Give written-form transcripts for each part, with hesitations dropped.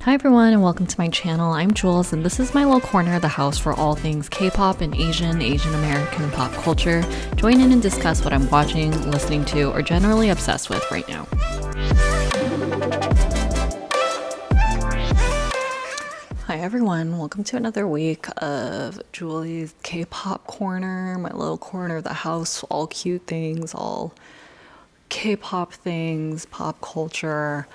Hi everyone and welcome to my channel. I'm Jules and this is my little corner of the house for all things K-pop and Asian American pop culture. Join in and discuss what I'm watching, listening to, or generally obsessed with right now. Hi everyone, welcome to another week of Julie's K-pop corner, my little corner of the house, all cute things, all K-pop things, pop culture.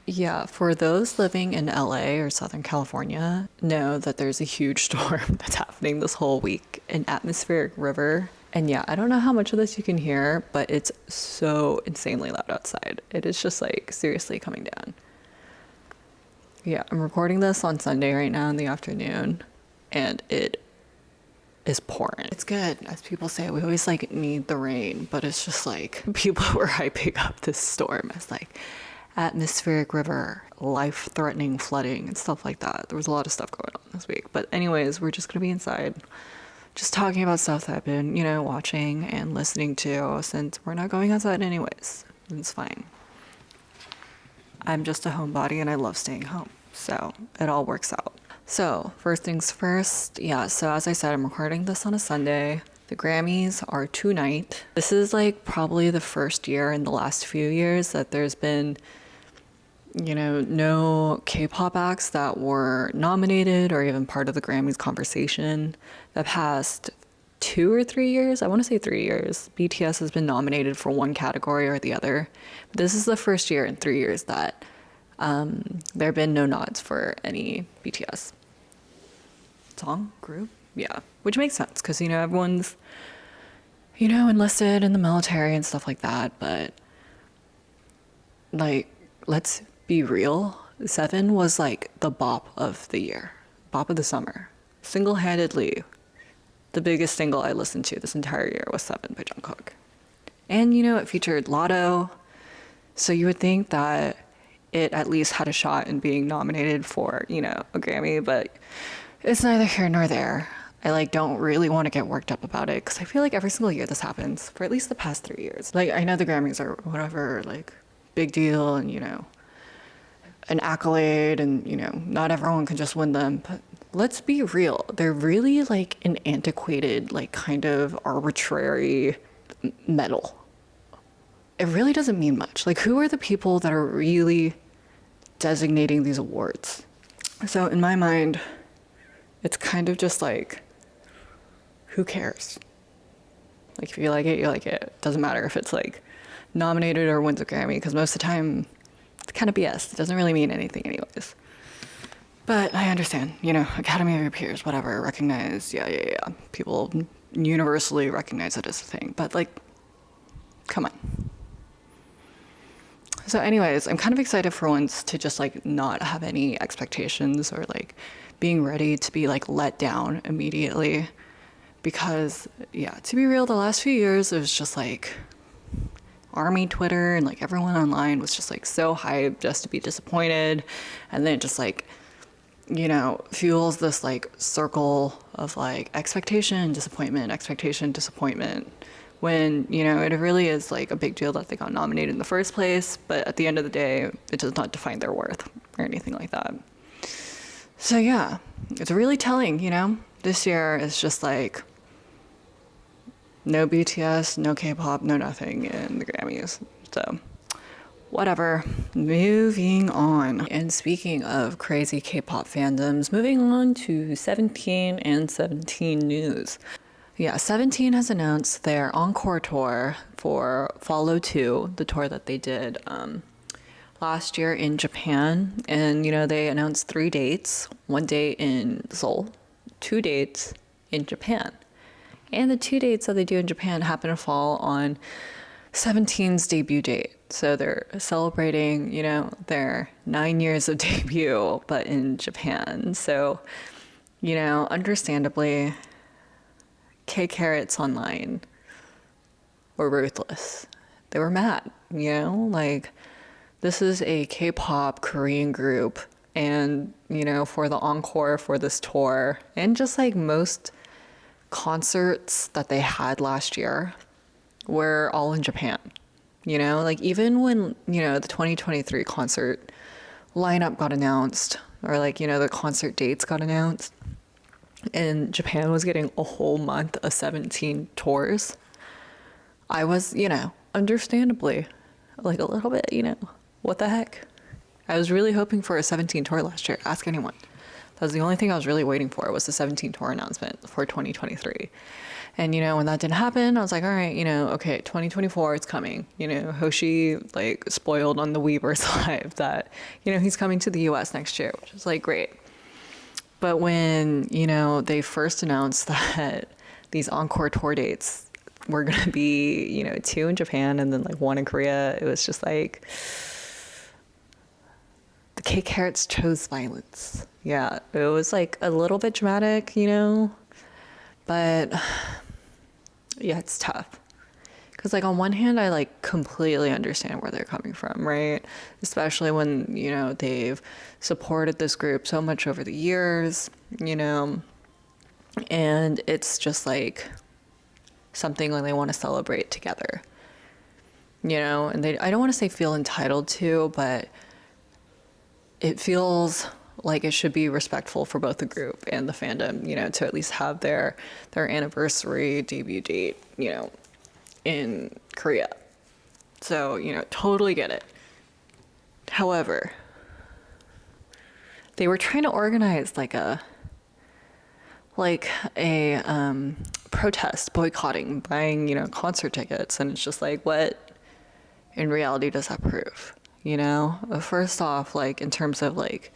Yeah, for those living in LA or Southern California, know that there's a huge storm that's happening this whole week, an atmospheric river. And yeah, I don't know how much of this you can hear, but it's so insanely loud outside. It is just like seriously coming down. Yeah, I'm recording this on Sunday right now in the afternoon, and it is pouring. It's good. As people say, we always like need the rain, but it's just like people were hyping up this storm as like atmospheric river, life-threatening flooding and stuff like that. There was a lot of stuff going on this week. But anyways, we're just gonna be inside just talking about stuff that I've been, watching and listening to since we're not going outside anyways. It's fine. I'm just a homebody and I love staying home. So it all works out. So first things first, so as I said, I'm recording this on a Sunday. The Grammys are tonight. This is like probably the first year in the last few years that there's been no K-pop acts that were nominated or even part of the Grammys conversation. The past 2 or 3 years, I want to say 3 years, BTS has been nominated for one category or the other. This is the first year in 3 years that there have been no nods for any BTS song, group. Yeah, which makes sense because, everyone's, enlisted in the military and stuff like that. But, like, let's be real. Seven was, like, the bop of the year, bop of the summer. Single-handedly, the biggest single I listened to this entire year was Seven by Jungkook. And, it featured Lotto. So you would think that it at least had a shot in being nominated for, a Grammy, but it's neither here nor there. I don't really want to get worked up about it because I feel like every single year this happens for at least the past 3 years. Like, I know the Grammys are whatever, like, big deal and, an accolade and, not everyone can just win them. But let's be real. They're really like an antiquated, like kind of arbitrary medal. It really doesn't mean much. Like, who are the people that are really designating these awards? So in my mind, it's kind of just like, who cares? Like, if you like it, you like it. It doesn't matter if it's like nominated or wins a Grammy, because most of the time it's kind of BS. It doesn't really mean anything anyways. But I understand, Academy of Your Peers, whatever, recognize, yeah. People universally recognize it as a thing, but like, come on. So anyways, I'm kind of excited for once to just like not have any expectations or like being ready to be like let down immediately. Because, to be real, the last few years, it was just like army Twitter and like everyone online was just like so hyped just to be disappointed. And then it just like, fuels this like circle of like expectation, disappointment, when, it really is like a big deal that they got nominated in the first place. But at the end of the day, it does not define their worth or anything like that. So yeah, it's really telling, this year is just like no BTS, no K-pop, no nothing in the Grammys. So whatever, moving on. And speaking of crazy K-pop fandoms, moving on to 17 and 17 news. Yeah, 17 has announced their encore tour for Follow 2, the tour that they did last year in Japan. And, they announced 3 dates, 1 date in Seoul, 2 dates in Japan. And the 2 dates that they do in Japan happen to fall on 17's debut date. So they're celebrating, their 9 years of debut, but in Japan. So, understandably, k-carats online were ruthless. They were mad, like, this is a K-pop Korean group. And, for the encore for this tour, and just like most concerts that they had last year were all in Japan. Like, even when, the 2023 concert lineup got announced, or like, you know, the concert dates got announced, and Japan was getting a whole month of 17 tours, I was, you know, understandably, like a little bit, you know, what the heck? I was really hoping for a 17 tour last year. Ask anyone. That was the only thing I was really waiting for, was the 17 tour announcement for 2023. And, you know, when that didn't happen, I was like, all right, you know, okay, 2024, it's coming. You know, Hoshi, like, spoiled on the Weverse Live that, you know, he's coming to the US next year, which is, like, great. But when, you know, they first announced that these encore tour dates were going to be, you know, 2 in Japan and then, like, 1 in Korea, it was just like, the k-carats chose violence. Yeah, it was, like, a little bit dramatic, you know, but yeah, it's tough. Because, like, on one hand, I, like, completely understand where they're coming from, right? Especially when, you know, they've supported this group so much over the years, you know, and it's just, like, something when they want to celebrate together, you know, and I don't want to say feel entitled to, but it feels like it should be respectful for both the group and the fandom, you know, to at least have their anniversary debut date, you know, in Korea. So, you know, totally get it. However, they were trying to organize like a protest, boycotting, buying, you know, concert tickets, and it's just like, what in reality does that prove? You know, first off, like, in terms of like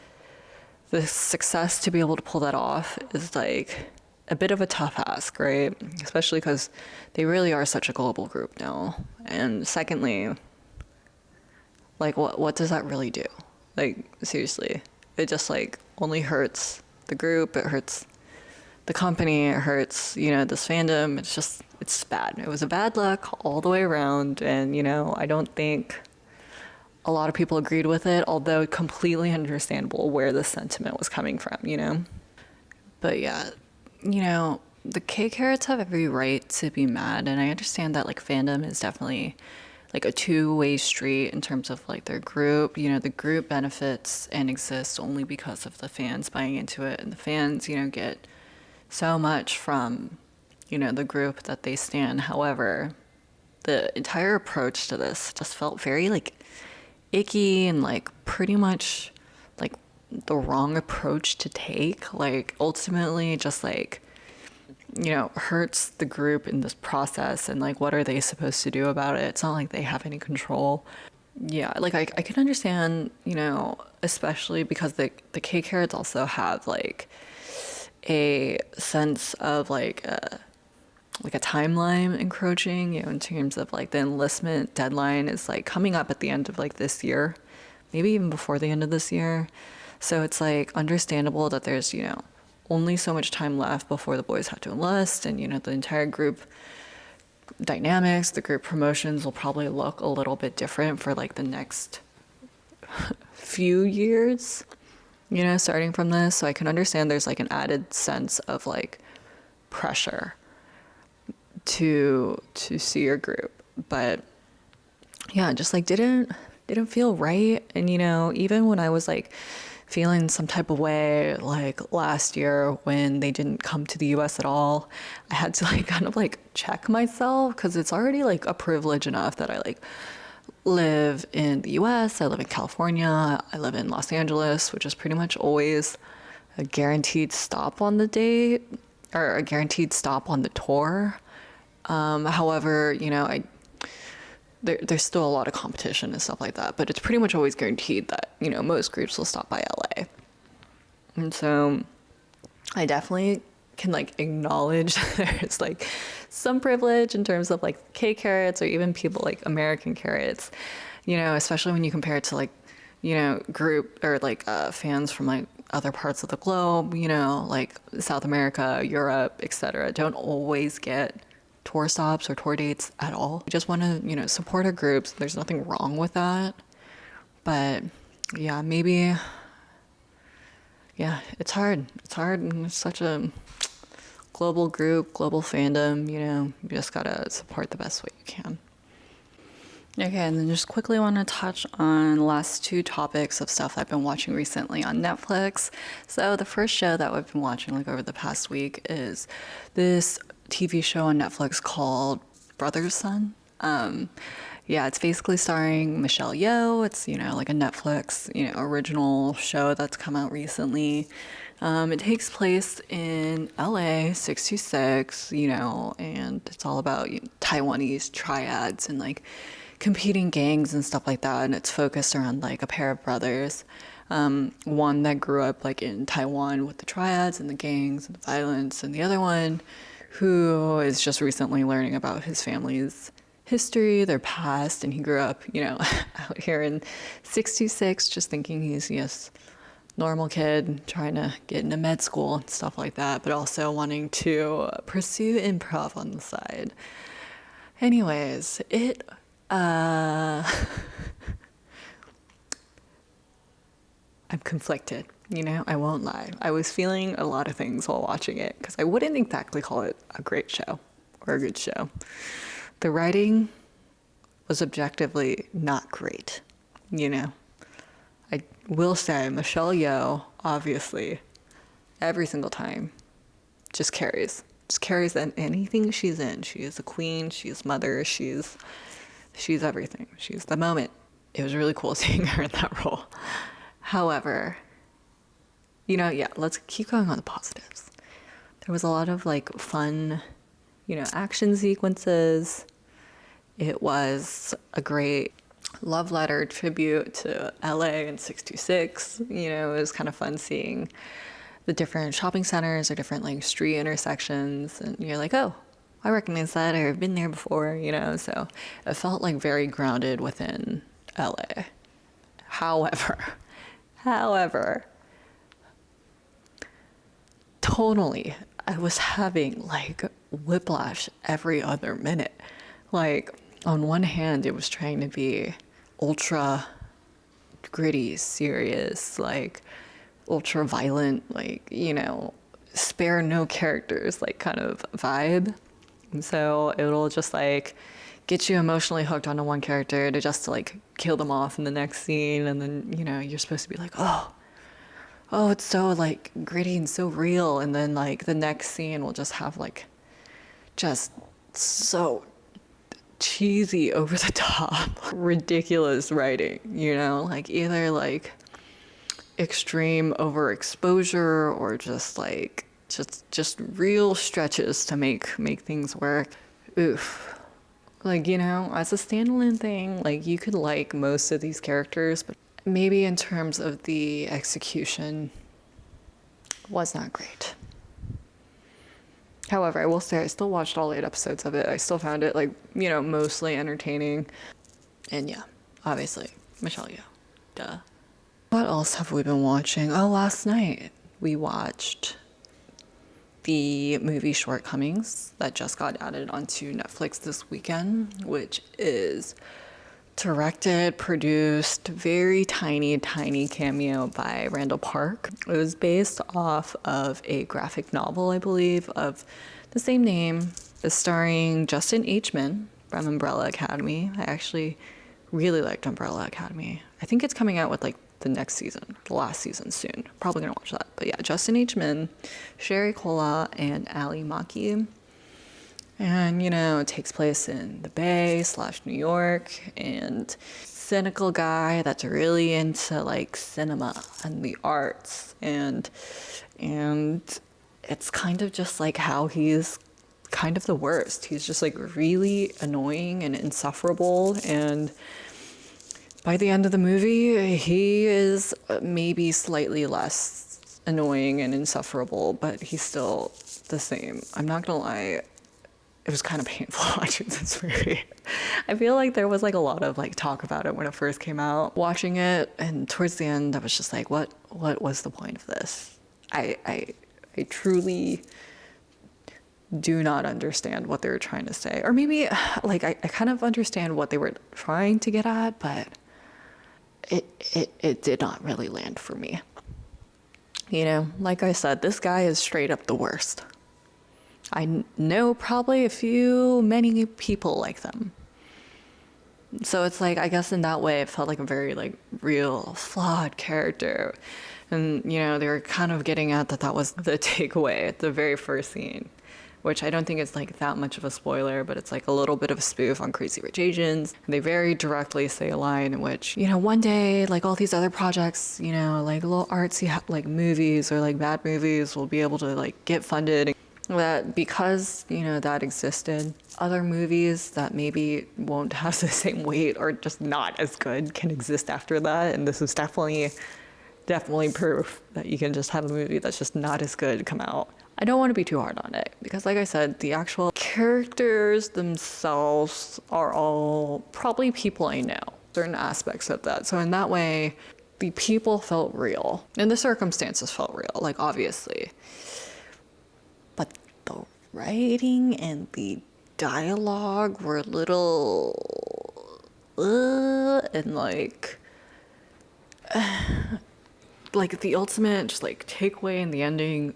the success to be able to pull that off is like a bit of a tough ask, right? Especially because they really are such a global group now. And secondly, like, what does that really do? Like, seriously, it just like only hurts the group. It hurts the company. It hurts, you know, this fandom. It's bad. It was a bad luck all the way around. And, you know, I don't think a lot of people agreed with it, although completely understandable where the sentiment was coming from, you know? But yeah, you know, the k-carats have every right to be mad, and I understand that, like, fandom is definitely like a two-way street in terms of like their group. You know, the group benefits and exists only because of the fans buying into it, and the fans, you know, get so much from, you know, the group that they stan. However, the entire approach to this just felt very like icky and like pretty much like the wrong approach to take. Like, ultimately just like, you know, hurts the group in this process, and like, what are they supposed to do about it? It's not like they have any control. Yeah, like I can understand, you know, especially because the k-carats also have like a sense of like a timeline encroaching, you know, in terms of like the enlistment deadline is like coming up at the end of like this year, maybe even before the end of this year. So it's like understandable that there's, you know, only so much time left before the boys have to enlist, and, you know, the entire group dynamics, the group promotions will probably look a little bit different for like the next few years, you know, starting from this. So I can understand there's like an added sense of like pressure to see your group, but yeah, just like didn't feel right. And, you know, even when I was like feeling some type of way like last year when they didn't come to the US at all, I had to like kind of like check myself, because it's already like a privilege enough that I like live in the US, I live in California, I live in Los Angeles, which is pretty much always a guaranteed stop on the date, or a guaranteed stop on the tour. However, you know, there's still a lot of competition and stuff like that, but it's pretty much always guaranteed that, you know, most groups will stop by LA. And so I definitely can like acknowledge there's like some privilege in terms of like k-carats, or even people like American carats, you know, especially when you compare it to like, you know, group or like fans from like other parts of the globe, you know, like South America, Europe, etc., don't always get tour stops or tour dates at all. We just want to, you know, support our groups. There's nothing wrong with that. But yeah, maybe, yeah, it's hard. It's hard, and it's such a global group, global fandom, you know, you just gotta support the best way you can. Okay, and then just quickly want to touch on the last two topics of stuff I've been watching recently on Netflix. So the first show that I've been watching like over the past week is this TV show on Netflix called Brother's Son. Yeah, it's basically starring Michelle Yeoh. It's, like a Netflix, original show that's come out recently. It takes place in LA, 626, and it's all about Taiwanese triads and like competing gangs and stuff like that. And it's focused around like a pair of brothers. One that grew up like in Taiwan with the triads and the gangs and the violence, and the other one who is just recently learning about his family's history, their past, and he grew up, out here in 66, just thinking he's normal kid trying to get into med school and stuff like that, but also wanting to pursue improv on the side. Anyways, I'm conflicted, I won't lie. I was feeling a lot of things while watching it because I wouldn't exactly call it a great show or a good show. The writing was objectively not great, I will say Michelle Yeoh, obviously, every single time, just carries anything she's in. She is a queen, she's mother, she's everything. She's the moment. It was really cool seeing her in that role. However, let's keep going on the positives. There was a lot of like fun, action sequences. It was a great love letter tribute to LA and 626. It was kind of fun seeing the different shopping centers or different like street intersections, and you're like, oh, I recognize that, or I've been there before, so it felt like very grounded within LA. However, tonally, I was having like whiplash every other minute. Like, on one hand, it was trying to be ultra gritty, serious, like ultra violent, like, spare no characters, like kind of vibe. And so it'll just like get you emotionally hooked onto one character to just like kill them off in the next scene. And then, you're supposed to be like, oh, it's so like gritty and so real. And then like the next scene will just have like just so cheesy, over the top, ridiculous writing, like either like extreme overexposure or just like just real stretches to make things work. Oof. Like, as a standalone thing, like you could like most of these characters, but maybe in terms of the execution was not great. However, I will say I still watched all 8 episodes of it. I still found it, like, mostly entertaining. And yeah, obviously, Michelle Yeoh. Duh. What else have we been watching? Oh, last night we watched the movie Shortcomings that just got added onto Netflix this weekend, which is directed, produced, very tiny cameo by Randall Park. It was based off of a graphic novel, I believe, of the same name. It's starring Justin H. from Umbrella Academy. I actually really liked Umbrella Academy. I think it's coming out with like the next season, the last season soon. Probably gonna watch that. But yeah, Justin H. Sherry Cola, and Ali Maki. And, it takes place in the Bay / New York, and cynical guy that's really into like cinema and the arts, and it's kind of just like how he's kind of the worst. He's just like really annoying and insufferable, and by the end of the movie, he is maybe slightly less annoying and insufferable, but he's still the same. I'm not gonna lie. It was kind of painful watching this movie. I feel like there was like a lot of like talk about it when it first came out. Watching it, and towards the end, I was just like, what was the point of this? I truly do not understand what they were trying to say. Or maybe like I kind of understand what they were trying to get at, but it did not really land for me. Like I said, this guy is straight up the worst. I know probably many people like them. So it's like, I guess in that way, it felt like a very like real, flawed character. And, you know, they were kind of getting at that was the takeaway at the very first scene, which I don't think is like that much of a spoiler, but it's like a little bit of a spoof on Crazy Rich Asians. They very directly say a line in which, you know, one day, like all these other projects, you know, like little artsy like movies or like bad movies will be able to like get funded. That because, you know, that existed, other movies that maybe won't have the same weight or just not as good can exist after that. And this is definitely proof that you can just have a movie that's just not as good come out. I don't want to be too hard on it because, like I said, the actual characters themselves are all probably people I know, certain aspects of that. So in that way, the people felt real and the circumstances felt real, like obviously. But the writing and the dialogue were a little and like the ultimate just like takeaway in the ending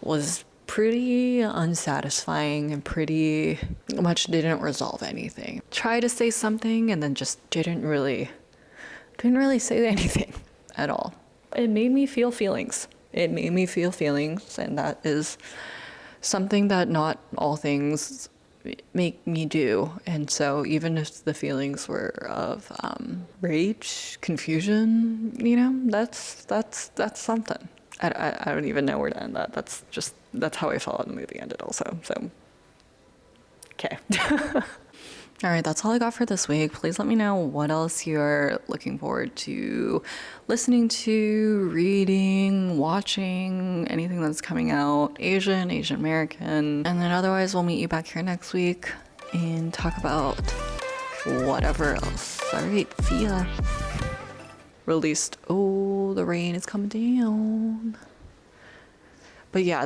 was pretty unsatisfying and pretty much didn't resolve anything. Try to say something and then just didn't really say anything at all. It made me feel feelings. And that is something that not all things make me do. And so even if the feelings were of rage, confusion, you know, that's something. I don't even know where to end that. That's how I felt the movie ended also. So, okay. All right, that's all I got for this week. Please let me know what else you're looking forward to listening to, reading, watching, anything that's coming out, Asian American. And then otherwise, we'll meet you back here next week and talk about whatever else. All right, see ya. Released. Oh, the rain is coming down. But yeah.